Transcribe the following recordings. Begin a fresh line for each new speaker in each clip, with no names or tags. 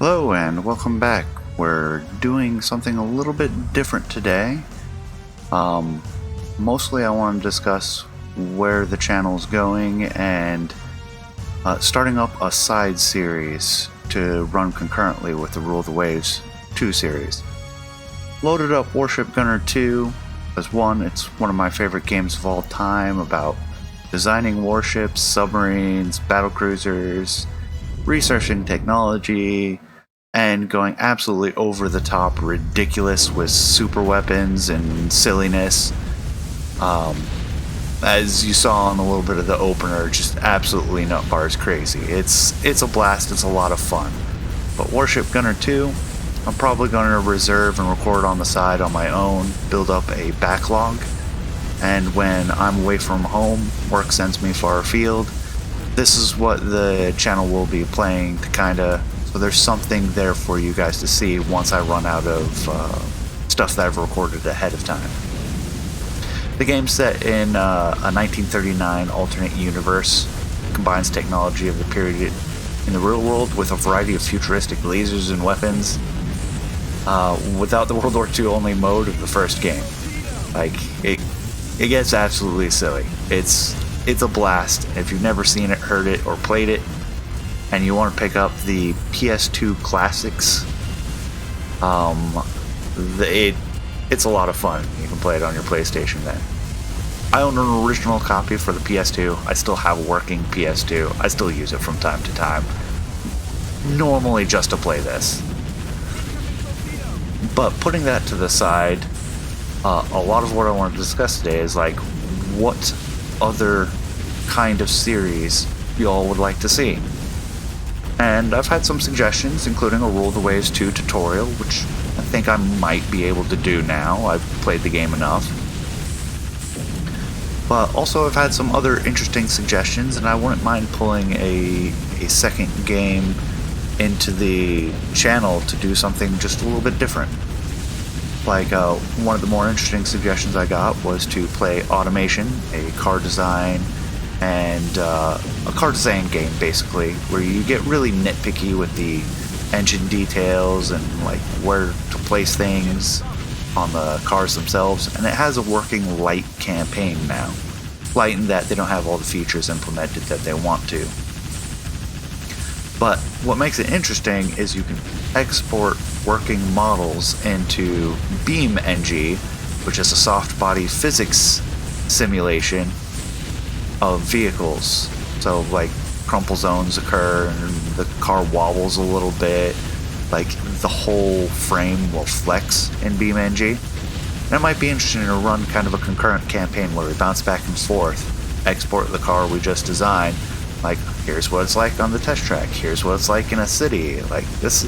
Hello and welcome back. We're doing something a little bit different today. Mostly I want to discuss where the channel's going and starting up a side series to run concurrently with the Rule the Waves 2 series. Loaded up Warship Gunner 2 as one. It's one of my favorite games of all time about designing warships, submarines, battlecruisers, researching technology, and going absolutely over the top ridiculous with super weapons and silliness. As you saw in a little bit of the opener, just absolutely nut bars crazy. It's a blast, it's a lot of fun. But Warship Gunner 2, I'm probably going to reserve and record on the side on my own, build up a backlog, and when I'm away from home, work sends me far afield, this is what the channel will be playing to so there's something there for you guys to see once I run out of stuff that I've recorded ahead of time. The game's set in a 1939 alternate universe, combines technology of the period in the real world with a variety of futuristic lasers and weapons, without the World War II only mode of the first game. It gets absolutely silly. It's a blast. If you've never seen it, heard it, or played it, and you want to pick up the PS2 classics, it's a lot of fun. You can play it on your PlayStation then. I own an original copy for the PS2. I still have a working PS2. I still use it from time to time. Normally just to play this. But putting that to the side, a lot of what I want to discuss today is what other kind of series y'all would like to see. And I've had some suggestions, including a Rule the Waves 2 tutorial, which I think I might be able to do now. I've played the game enough. But also I've had some other interesting suggestions, and I wouldn't mind pulling a second game into the channel to do something just a little bit different. One of the more interesting suggestions I got was to play Automation, a car design and a car design game, basically, where you get really nitpicky with the engine details and where to place things on the cars themselves. And it has a working light campaign now. Light in that they don't have all the features implemented that they want to. But what makes it interesting is you can export working models into BeamNG, which is a soft body physics simulation of vehicles. So crumple zones occur and the car wobbles a little bit, the whole frame will flex in BeamNG. And it might be interesting to run kind of a concurrent campaign where we bounce back and forth, export the car we just designed, here's what it's like on the test track, here's what it's like in a city, this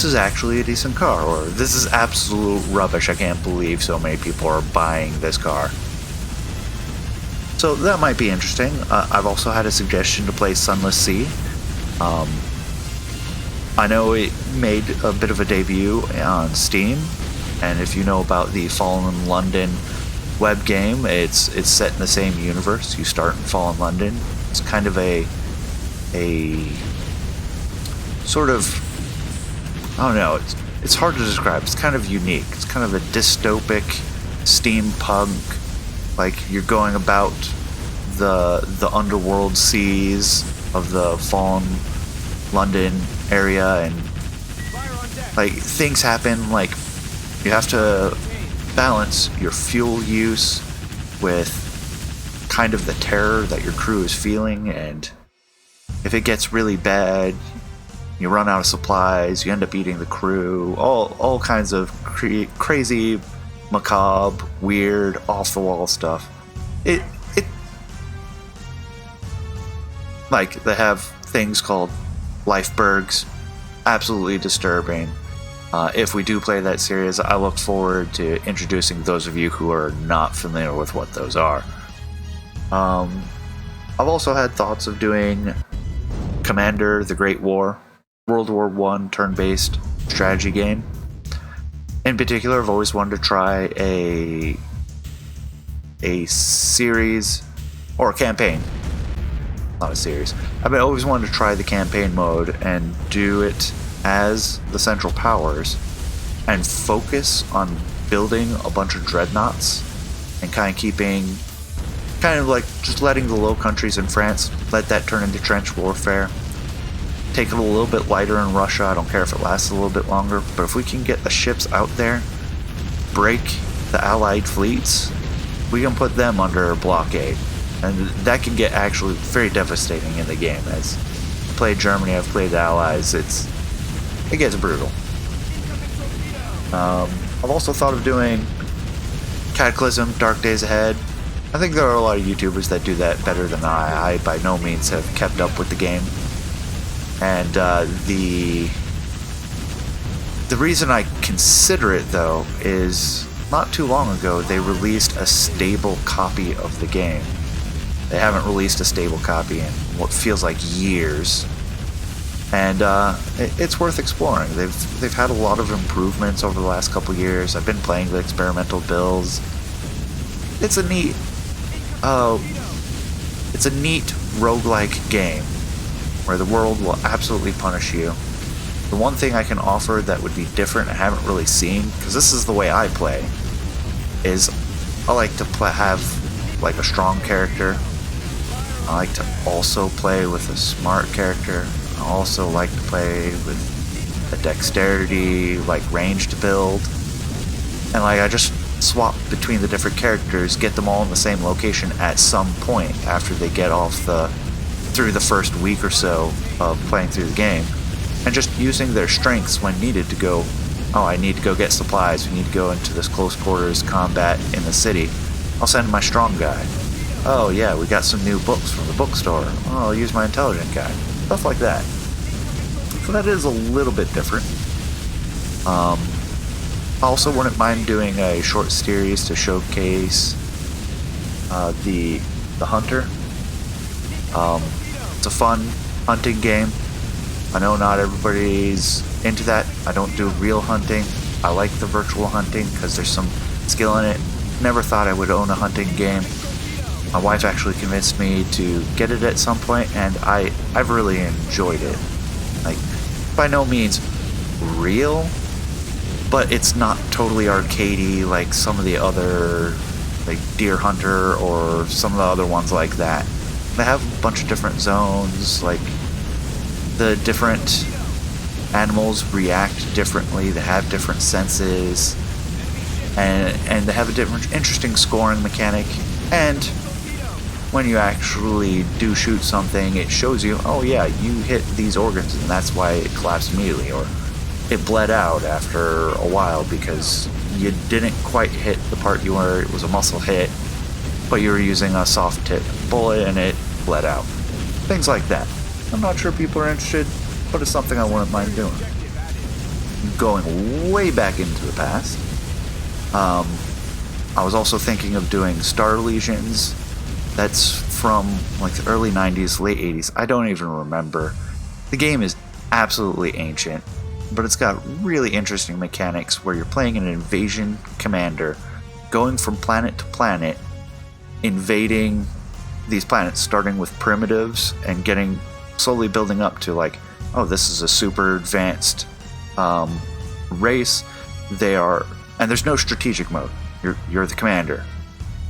is actually a decent car, or this is absolute rubbish, I can't believe so many people are buying this car. So that might be interesting. I've also had a suggestion to play Sunless Sea. I know it made a bit of a debut on Steam, and if you know about the Fallen London web game, it's set in the same universe. You start in Fallen London. It's kind of a sort of, I don't know, it's hard to describe. It's kind of unique. It's kind of a dystopic steampunk, you're going about the underworld seas of the Fallen London area, and things happen. You have to balance your fuel use with kind of the terror that your crew is feeling, and if it gets really bad, you run out of supplies, you end up eating the crew, all kinds of crazy, macabre, weird, off-the-wall stuff. They have things called lifebergs, absolutely disturbing. If we do play that series, I look forward to introducing those of you who are not familiar with what those are. I've also had thoughts of doing Commander: The Great War, World War I turn-based strategy game. In particular, I've always wanted to try a series or a campaign not a series. I've been always wanted to try the campaign mode and do it as the Central Powers and focus on building a bunch of dreadnoughts and kind of like just letting the Low Countries in France, let that turn into trench warfare. Take it a little bit lighter in Russia. I don't care if it lasts a little bit longer, but if we can get the ships out there, break the Allied fleets, we can put them under blockade. And that can get actually very devastating in the game. As I've played Germany, I've played the Allies, it gets brutal. I've also thought of doing Cataclysm, Dark Days Ahead. I think there are a lot of YouTubers that do that better than I. I by no means have kept up with the game. And the reason I consider it, though, is not too long ago they released a stable copy of the game. They haven't released a stable copy in what feels like years. And it's worth exploring. They've had a lot of improvements over the last couple years. I've been playing the experimental builds. It's a neat roguelike game where the world will absolutely punish you. The one thing I can offer that would be different I haven't really seen, because this is the way I play, is I like to have like a strong character. I like to also play with a smart character. I also like to play with a dexterity, like ranged build. And like I just swap between the different characters, get them all in the same location at some point after they get through the first week or so of playing through the game, and just using their strengths when needed to go, oh, I need to go get supplies, we need to go into this close quarters combat in the city. I'll send my strong guy. Oh yeah, we got some new books from the bookstore. Oh, I'll use my intelligent guy. Stuff like that. So that is a little bit different. I also wouldn't mind doing a short series to showcase the Hunter. It's a fun hunting game. I know not everybody's into that. I don't do real hunting. I like the virtual hunting because there's some skill in it. Never thought I would own a hunting game. My wife actually convinced me to get it at some point, and I've really enjoyed it. Like, by no means real, but it's not totally arcadey like some of the other, like Deer Hunter or some of the other ones like that. They have a bunch of different zones, like the different animals react differently, they have different senses, and they have a different interesting scoring mechanic, and when you actually do shoot something, it shows you, oh yeah, you hit these organs and that's why it collapsed immediately, or it bled out after a while because you didn't quite hit the part it was a muscle hit, but you were using a soft tip bullet and it bled out. Things like that. I'm not sure people are interested, but it's something I wouldn't mind doing. Going way back into the past, I was also thinking of doing Star Legions. That's from like the early 90s, late 80s. I don't even remember. The game is absolutely ancient, but it's got really interesting mechanics where you're playing an invasion commander, going from planet to planet, invading these planets, starting with primitives and slowly building up to like, oh, this is a super advanced race. And there's no strategic mode. You're the commander,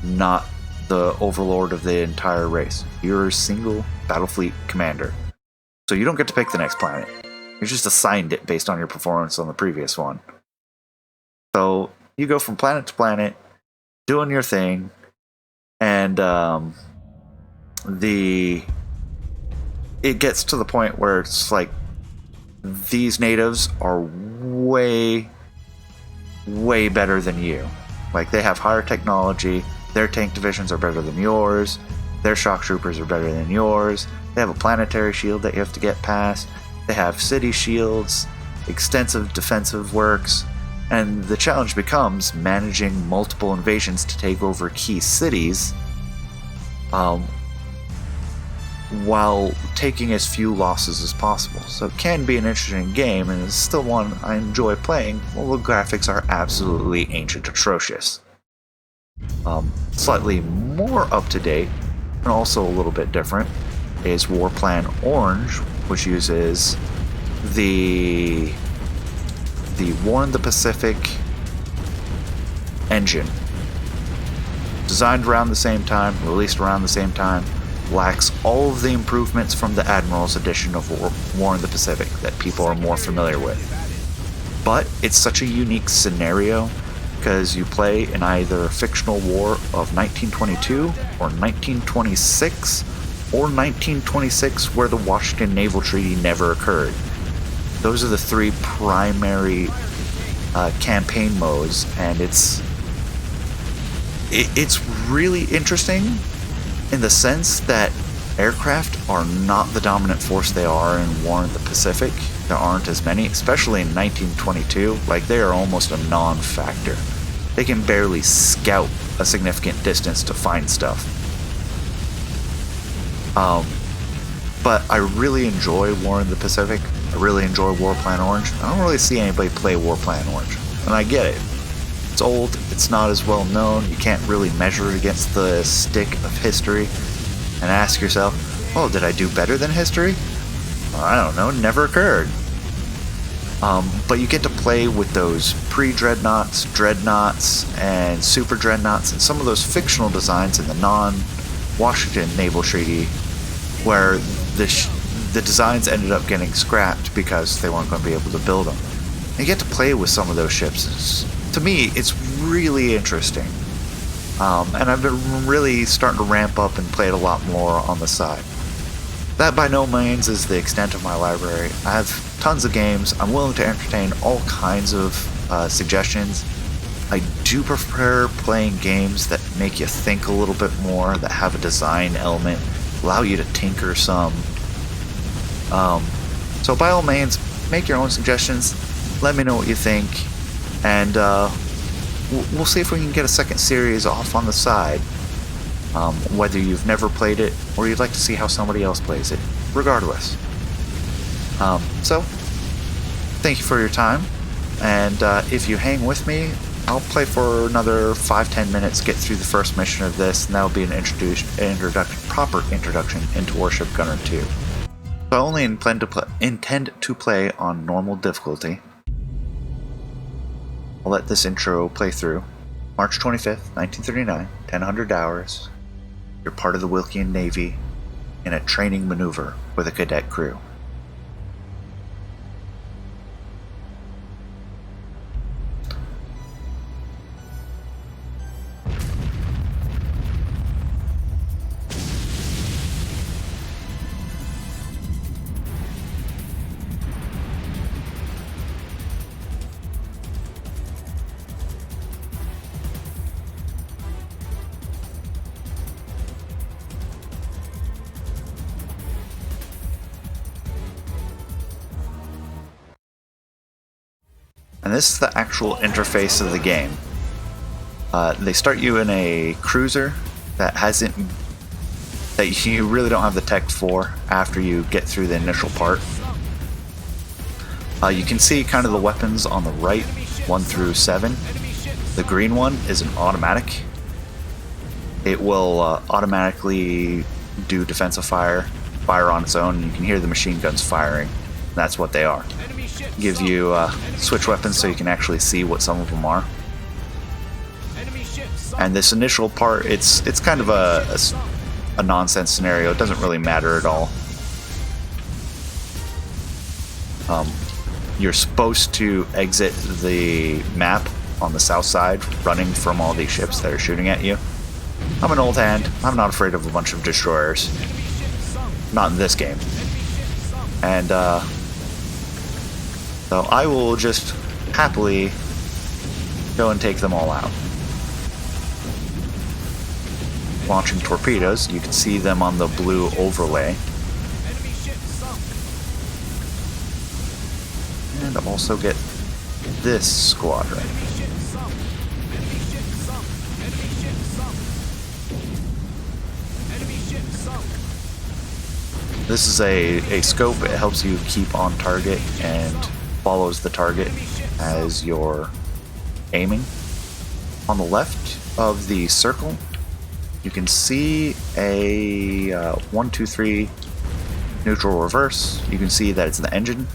not the overlord of the entire race. You're a single Battlefleet commander. So you don't get to pick the next planet. You're just assigned it based on your performance on the previous one. So you go from planet to planet, doing your thing, and it gets to the point where it's like these natives are way better than you. Like, they have higher technology, their tank divisions are better than yours, their shock troopers are better than yours, they have a planetary shield that you have to get past, they have city shields, extensive defensive works, and the challenge becomes managing multiple invasions to take over key cities while taking as few losses as possible. So it can be an interesting game, and it's still one I enjoy playing, while the graphics are absolutely ancient atrocious. Slightly more up to date, and also a little bit different, is Warplan Orange, which uses the War in the Pacific engine. Designed around the same time, released around the same time, lacks all of the improvements from the Admiral's edition of War in the Pacific that people are more familiar with. But it's such a unique scenario because you play in either a fictional war of 1922 or 1926 or 1926 where the Washington Naval Treaty never occurred. Those are the three primary campaign modes, and it's really interesting in the sense that aircraft are not the dominant force they are in War in the Pacific. There aren't as many, especially in 1922. Like, they are almost a non-factor. They can barely scout a significant distance to find stuff. But I really enjoy War in the Pacific. I really enjoy Warplan Orange. I don't really see anybody play Warplan Orange, and I get it. It's old, it's not as well known, you can't really measure it against the stick of history, and ask yourself, oh, did I do better than history? Well, I don't know, it never occurred. But you get to play with those pre-dreadnoughts, dreadnoughts, and super dreadnoughts, and some of those fictional designs in the non-Washington Naval Treaty, where the designs ended up getting scrapped because they weren't going to be able to build them. And you get to play with some of those ships. To me, it's really interesting. And I've been really starting to ramp up and play it a lot more on the side. That by no means is the extent of my library. I have tons of games. I'm willing to entertain all kinds of suggestions. I do prefer playing games that make you think a little bit more, that have a design element, allow you to tinker some. So by all means, make your own suggestions. Let me know what you think. And we'll see if we can get a second series off on the side. Whether you've never played it or you'd like to see how somebody else plays it. Regardless. So, thank you for your time. And if you hang with me, I'll play for another 5-10 minutes, get through the first mission of this, and that'll be an proper introduction into Warship Gunner 2. So I only intend to play on normal difficulty. I'll let this intro play through. March 25th, 1939, 1000 hours. You're part of the Wilkian Navy in a training maneuver with a cadet crew. And this is the actual interface of the game. They start you in a cruiser that you really don't have the tech for after you get through the initial part. You can see kind of the weapons on the right, 1 through 7. The green one is an automatic. It will automatically do defensive fire on its own, and you can hear the machine guns firing. That's what they are. Give you switch weapons so you can actually see what some of them are. And this initial part, it's kind of a nonsense scenario. It doesn't really matter at all. You're supposed to exit the map on the south side, running from all these ships that are shooting at you. I'm an old hand. I'm not afraid of a bunch of destroyers. Not in this game. And so I will just happily go and take them all out. Launching torpedoes, you can see them on the blue overlay. And I'll also get this squadron. This is a scope. It helps you keep on target and follows the target as you're aiming. On the left of the circle, you can see a 1, 2, 3 Neutral reverse, you can see that it's the engine,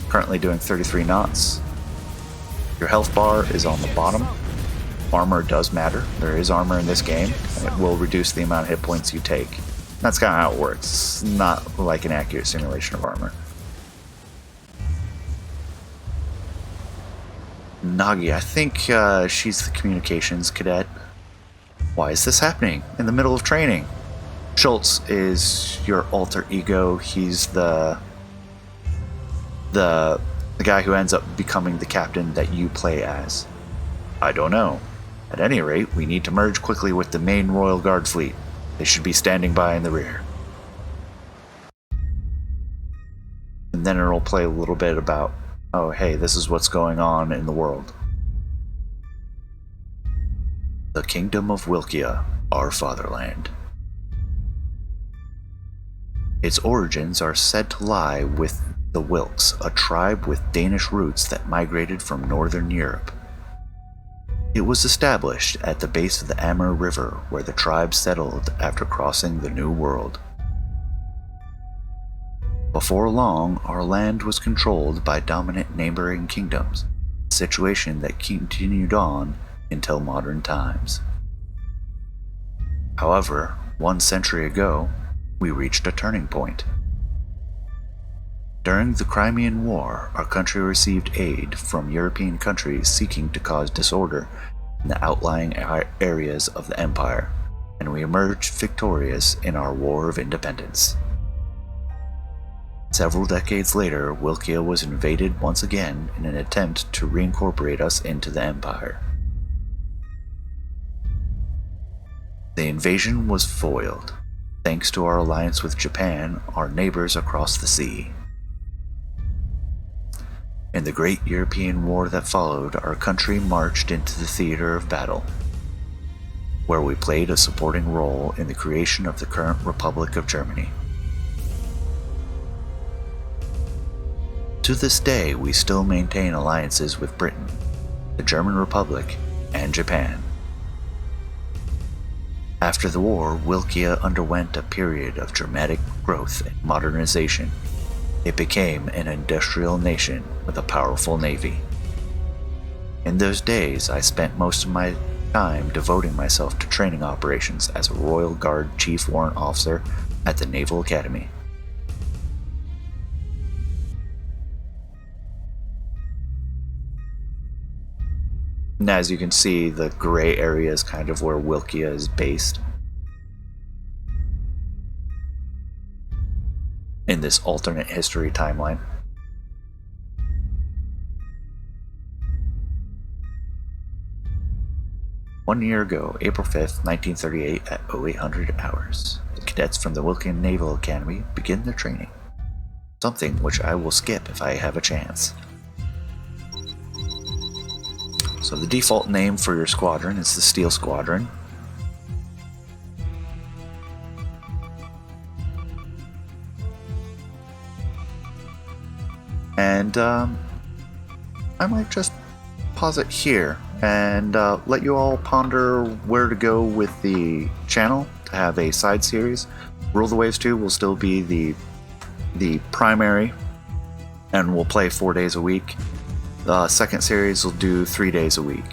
currently doing 33 knots. Your health bar is on the bottom. Armor does matter. There is armor in this game, and it will reduce the amount of hit points you take. That's kind of how it works. It's not like an accurate simulation of armor. Nagi, I think she's the communications cadet. Why is this happening in the middle of training? Schultz is your alter ego. He's the guy who ends up becoming the captain that you play as. I don't know. At any rate, we need to merge quickly with the main Royal Guard fleet. They should be standing by in the rear. And then it'll play a little bit about, oh hey, this is what's going on in the world. The Kingdom of Wilkia, our fatherland. Its origins are said to lie with the Wilks, a tribe with Danish roots that migrated from northern Europe. It was established at the base of the Amur River, where the tribe settled after crossing the New World. Before long, our land was controlled by dominant neighboring kingdoms, a situation that continued on until modern times. However, 1 century ago, we reached a turning point. During the Crimean War, our country received aid from European countries seeking to cause disorder in the outlying areas of the empire, and we emerged victorious in our War of Independence. Several decades later, Wilkia was invaded once again in an attempt to reincorporate us into the empire. The invasion was foiled, thanks to our alliance with Japan, our neighbors across the sea. In the Great European War that followed, our country marched into the theater of battle, where we played a supporting role in the creation of the current Republic of Germany. To this day, we still maintain alliances with Britain, the German Republic, and Japan. After the war, Wilkia underwent a period of dramatic growth and modernization. It became an industrial nation with a powerful navy. In those days, I spent most of my time devoting myself to training operations as a Royal Guard Chief Warrant Officer at the Naval Academy. And as you can see, the gray area is kind of where Wilkia is based in this alternate history timeline. One year ago, April 5th, 1938 at 0800 hours, the cadets from the Wilkia Naval Academy begin their training. Something which I will skip if I have a chance. So the default name for your squadron is the Steel Squadron. And I might just pause it here and let you all ponder where to go with the channel to have a side series. Rule the Waves 2 will still be the primary, and we'll play 4 days a week. The second series will do 3 days a week,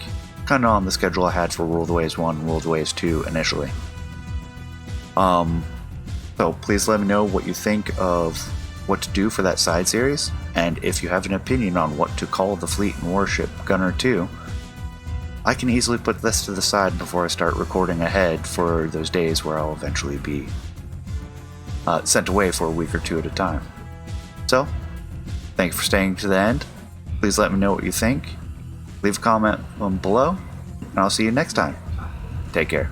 kind of on the schedule I had for Rule the Waves 1 and Rule the Waves 2 initially. So please let me know what you think of what to do for that side series, and if you have an opinion on what to call the fleet in Warship Gunner 2, I can easily put this to the side before I start recording ahead for those days where I'll eventually be sent away for a week or two at a time. So, thank you for staying to the end. Please let me know what you think. Leave a comment below, and I'll see you next time. Take care.